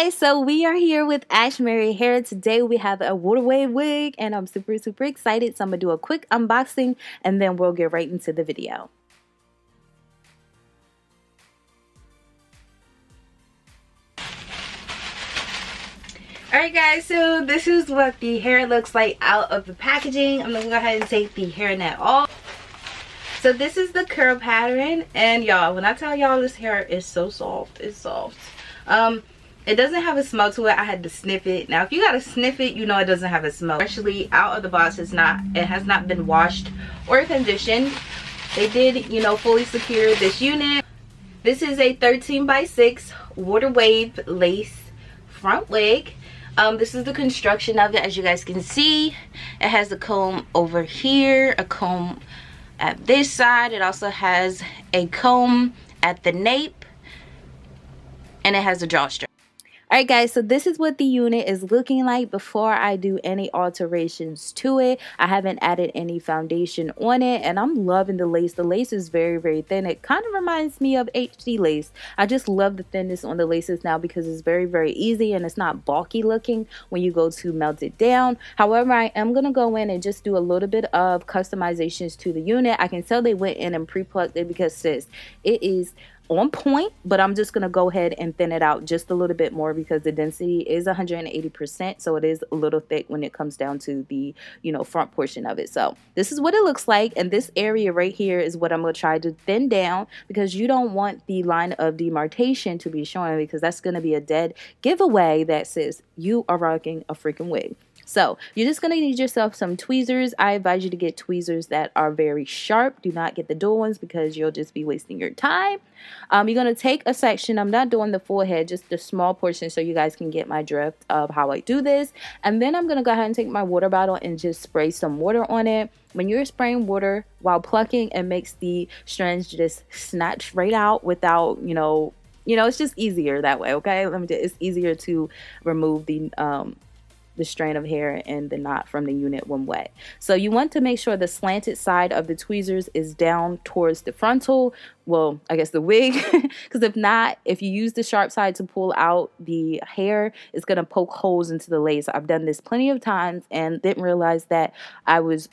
guys, so we are here with Ashimary Hair. Today we have a water wave wig and I'm super excited. So I'm gonna do a quick unboxing and then we'll get right into the video. Alright guys, so this is what the hair looks like out of the packaging. I'm gonna go ahead and take the hairnet off. So this is the curl pattern, and y'all, when I tell y'all this hair is so soft, it's soft. It doesn't have a smell to it. I had to sniff it. Now if you gotta sniff it, you know it doesn't have a smell. Actually, out of the box, it has not been washed or conditioned. They did, you know, fully secure this unit. This is a 13x6 water wave lace front wig. This is the construction of it. As you guys can see, it has a comb over here, a comb at this side. It also has a comb at the nape, and it has a drawstring. Alright guys, so this is what the unit is looking like before I do any alterations to it. I haven't added any foundation on it, and I'm loving the lace. The lace is very thin. It kind of reminds me of HD lace. I just love the thinness on the laces now because it's very easy and it's not bulky looking when you go to melt it down. However, I am going to go in and just do a little bit of customizations to the unit. I can tell they went in and pre-plucked it because sis, it is on point, but I'm just gonna go ahead and thin it out just a little bit more because the density is 180%, so it is a little thick when it comes down to the, you know, front portion of it. So this is what it looks like, and this area right here is what I'm gonna try to thin down because you don't want the line of demarcation to be showing, because that's gonna be a dead giveaway that says you are rocking a freaking wig. So you're just going to need yourself some tweezers. I advise you to get tweezers that are very sharp. Do not get the dull ones because you'll just be wasting your time. You're going to take a section. I'm not doing the full head, just the small portion so you guys can get my drift of how I do this. And then I'm going to go ahead and take my water bottle and just spray some water on it. When you're spraying water while plucking, it makes the strands just snatch right out without, you know, it's just easier that way, okay? It's easier to remove the strand of hair and the knot from the unit when wet. So you want to make sure the slanted side of the tweezers is down towards the frontal, well, I guess the wig, because if not, if you use the sharp side to pull out the hair, it's going to poke holes into the lace. I've done this plenty of times and didn't realize that I was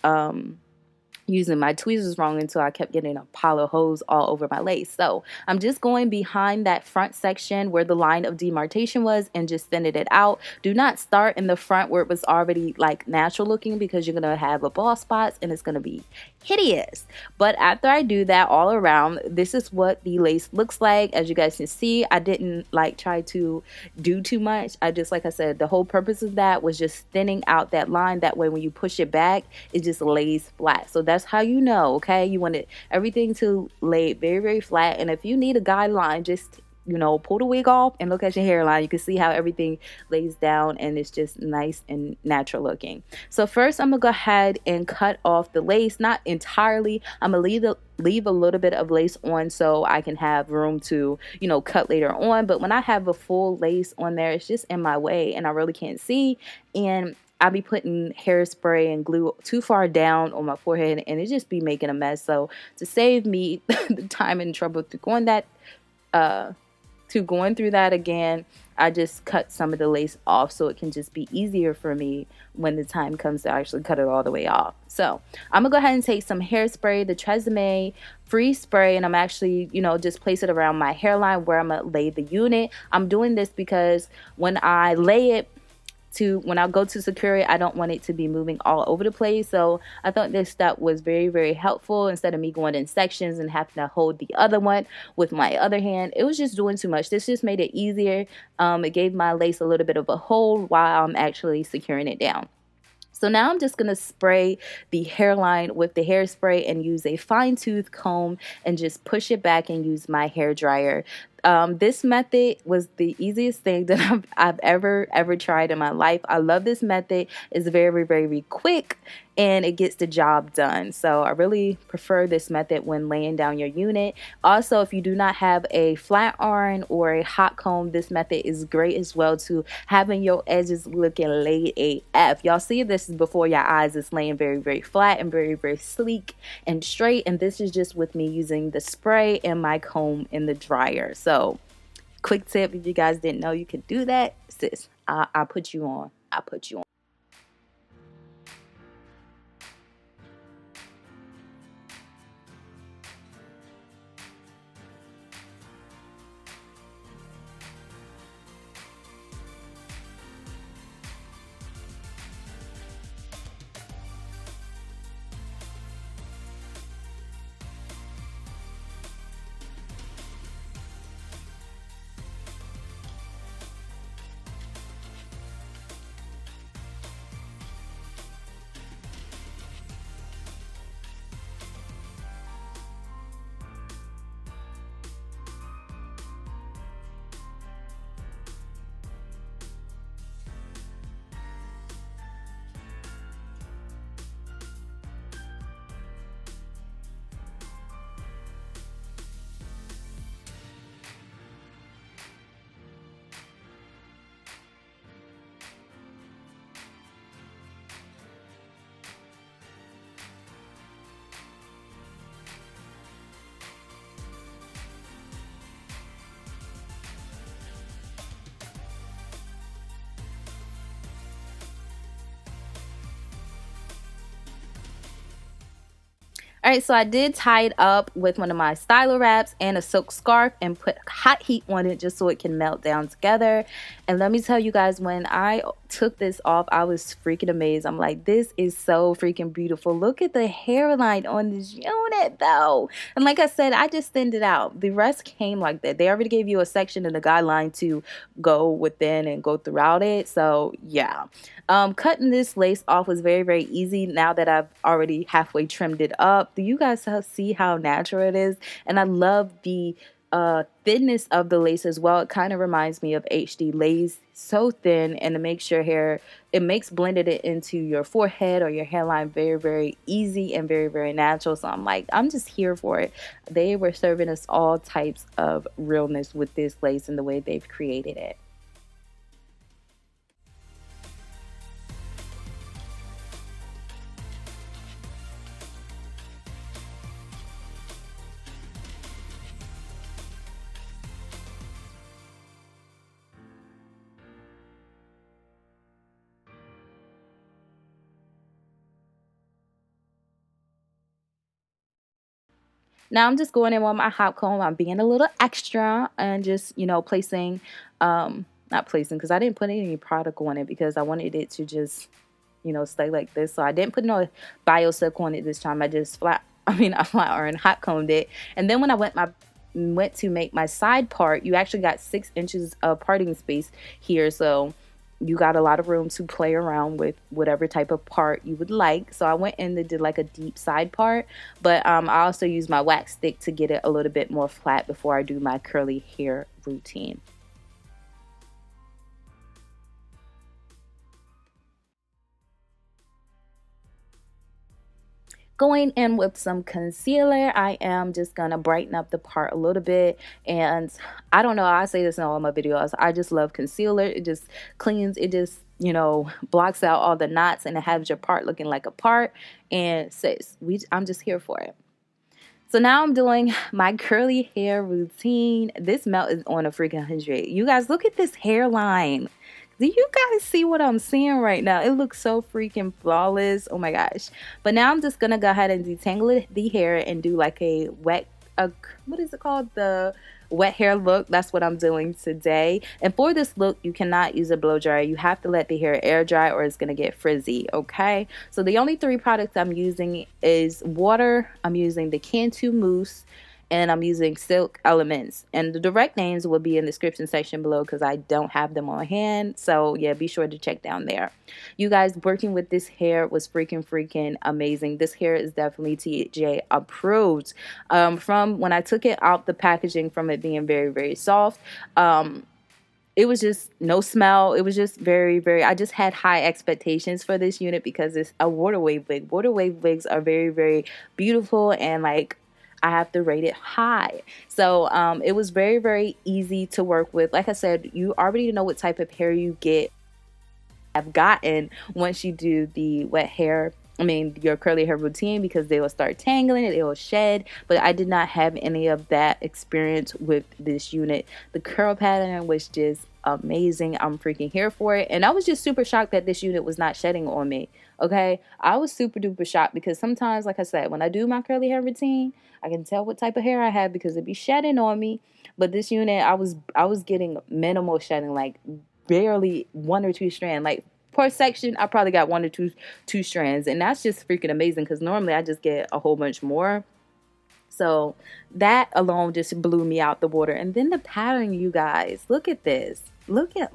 using my tweezers wrong until I kept getting a pile of holes all over my lace. So I'm just going behind that front section where the line of demarcation was and just thinning it out. Do not start in the front where it was already like natural looking, because you're going to have a bald spots and it's going to be hideous. But after I do that all around, this is what the lace looks like. As you guys can see, I didn't like try to do too much. I just, like I said, the whole purpose of that was just thinning out that line. That way when you push it back, it just lays flat. So that's how you know, okay? You want everything to lay very flat. And if you need a guideline, just, you know, pull the wig off and look at your hairline. You can see how everything lays down and it's just nice and natural looking. So first I'm gonna go ahead and cut off the lace, not entirely. I'm gonna leave a little bit of lace on so I can have room to, you know, cut later on. But when I have a full lace on there, it's just in my way and I really can't see. And I'll be putting hairspray and glue too far down on my forehead and it just be making a mess. So to save me the time and trouble to going through that again, I just cut some of the lace off so it can just be easier for me when the time comes to actually cut it all the way off. So I'm gonna go ahead and take some hairspray, the TRESemme free spray, and I'm actually, you know, just place it around my hairline where I'm gonna lay the unit. I'm doing this because when I lay it, when I go to secure it, I don't want it to be moving all over the place. So I thought this step was very helpful. Instead of me going in sections and having to hold the other one with my other hand, it was just doing too much. This just made it easier. It gave my lace a little bit of a hold while I'm actually securing it down. So now I'm just going to spray the hairline with the hairspray and use a fine tooth comb and just push it back and use my hair dryer. This method was the easiest thing that I've ever tried in my life. I love this method. It's very quick and it gets the job done. So I really prefer this method when laying down your unit. Also, if you do not have a flat iron or a hot comb, this method is great as well to having your edges looking laid AF. Y'all see this is before your eyes. It's laying very flat and very sleek and straight. And this is just with me using the spray and my comb in the dryer. So quick tip, if you guys didn't know you could do that, sis, I'll put you on. I'll put you on. Alright, so I did tie it up with one of my stylo wraps and a silk scarf and put hot heat on it just so it can melt down together. And let me tell you guys, when I took this off, I was freaking amazed. I'm like, this is so freaking beautiful. Look at the hairline on this unit though. And like I said, I just thinned it out. The rest came like that. They already gave you a section in the guideline to go within and go throughout it. So yeah. Cutting this lace off was very, very easy now that I've already halfway trimmed it up. Do you guys see how natural it is? And I love the thinness of the lace as well. It kind of reminds me of HD lace, so thin, and it makes your hair, it makes blended it into your forehead or your hairline very, very easy and very, very natural. So I'm like, I'm just here for it. They were serving us all types of realness with this lace and the way they've created it. Now I'm just going in with my hot comb. I'm being a little extra and just, you know, placing, not placing, because I didn't put any product on it because I wanted it to just, you know, stay like this. So I didn't put no biosilk on it this time. I just flat ironed hot combed it. And then when I went to make my side part, you actually got 6 inches of parting space here. So you got a lot of room to play around with whatever type of part you would like. So I went in and did like a deep side part, but I also used my wax stick to get it a little bit more flat before I do my curly hair routine. Going in with some concealer, I am just going to brighten up the part a little bit. And I don't know, I say this in all my videos, I just love concealer. It just cleans, it just, you know, blocks out all the knots and it has your part looking like a part. And sis, I'm just here for it. So now I'm doing my curly hair routine. This melt is on a freaking 100. You guys, look at this hairline. Do you guys see what I'm seeing right now? It looks so freaking flawless. Oh my gosh. But now I'm just going to go ahead and detangle the hair and do like a wet, what is it called? The wet hair look. That's what I'm doing today. And for this look, you cannot use a blow dryer. You have to let the hair air dry or it's going to get frizzy. Okay. So the only 3 products I'm using is water. I'm using the Cantu Mousse. And I'm using Silk Elements. And the direct names will be in the description section below because I don't have them on hand. So yeah, be sure to check down there. You guys, working with this hair was freaking amazing. This hair is definitely TJ approved. From when I took it out the packaging, from it being very, very soft, it was just no smell. It was just very, very, I just had high expectations for this unit because it's a water wave wig. Water wave wigs are very, very beautiful and like, I have to rate it high. So it was very, very easy to work with. Like I said, you already know what type of hair you have gotten once you do the wet hair your curly hair routine, because they will start tangling, it will shed. But I did not have any of that experience with this unit. The curl pattern was just amazing. I'm freaking here for it. And I was just super shocked that this unit was not shedding on me. Okay, I was super duper shocked, because sometimes, like I said, when I do my curly hair routine, I can tell what type of hair I have because it be shedding on me. But this unit, I was getting minimal shedding, like barely 1 or 2 strands. Like per section, I probably got 1 or 2 strands, and that's just freaking amazing, because normally I just get a whole bunch more. So that alone just blew me out the water. And then the pattern, you guys, look at this. Look at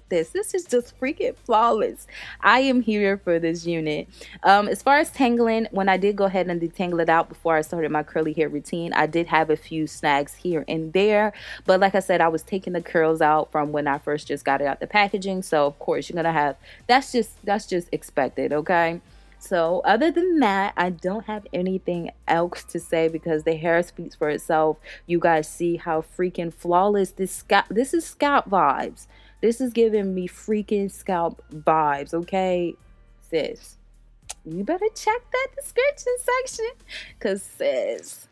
this. This is just freaking flawless. I am here for this unit. As far as tangling, when I did go ahead and detangle it out before I started my curly hair routine, I did have a few snags here and there. But like I said, I was taking the curls out from when I first just got it out the packaging. So of course you're gonna have, that's just expected, okay? So other than that, I don't have anything else to say, because the hair speaks for itself. You guys see how freaking flawless this is scalp vibes. This is giving me freaking scalp vibes, okay? Sis, you better check that description section, because sis.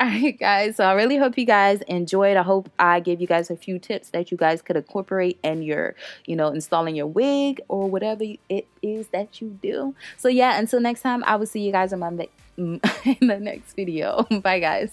Alright guys, so I really hope you guys enjoyed. I hope I gave you guys a few tips that you guys could incorporate in your, installing your wig or whatever it is that you do. So yeah, until next time, I will see you guys in the next video. Bye guys.